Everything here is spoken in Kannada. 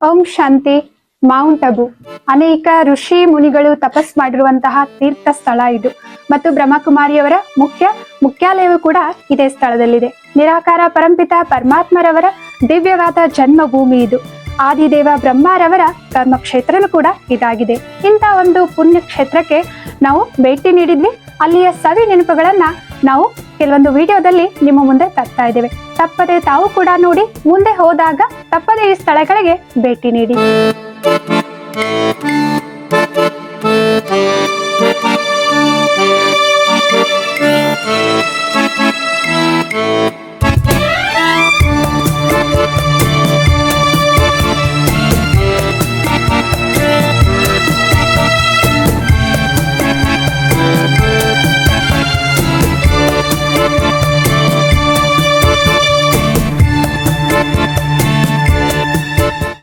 ಓಂ ಶಾಂತಿ. ಮೌಂಟ್ ಅಬು ಅನೇಕ ಋಷಿ ಮುನಿಗಳು ತಪಸ್ ಮಾಡಿರುವಂತಹ ತೀರ್ಥ ಸ್ಥಳ ಇದು ಮತ್ತು ಬ್ರಹ್ಮಕುಮಾರಿಯವರ ಮುಖ್ಯಾಲಯವೂ ಕೂಡ ಇದೇ ಸ್ಥಳದಲ್ಲಿದೆ. ನಿರಾಕಾರ ಪರಂಪಿತ ಪರಮಾತ್ಮರವರ ದಿವ್ಯವಾದ ಜನ್ಮಭೂಮಿ ಇದು. ಆದಿದೇವ ಬ್ರಹ್ಮರವರ ಕರ್ಮಕ್ಷೇತ್ರನೂ ಕೂಡ ಇದಾಗಿದೆ. ಇಂಥ ಒಂದು ಪುಣ್ಯ ಕ್ಷೇತ್ರಕ್ಕೆ ನಾವು ಭೇಟಿ ನೀಡಿದ್ವಿ. ಅಲ್ಲಿಯ ಸವಿ ನೆನಪುಗಳನ್ನ ನಾವು ಕೆಲವೊಂದು ವಿಡಿಯೋದಲ್ಲಿ ನಿಮ್ಮ ಮುಂದೆ ತರ್ತಾ ಇದ್ದೇವೆ. ತಪ್ಪದೆ ತಾವು ಕೂಡ ನೋಡಿ, ಮುಂದೆ ಹೋದಾಗ ತಪ್ಪದೆ ಈ ಸ್ಥಳಗಳಿಗೆ ಭೇಟಿ ನೀಡಿ.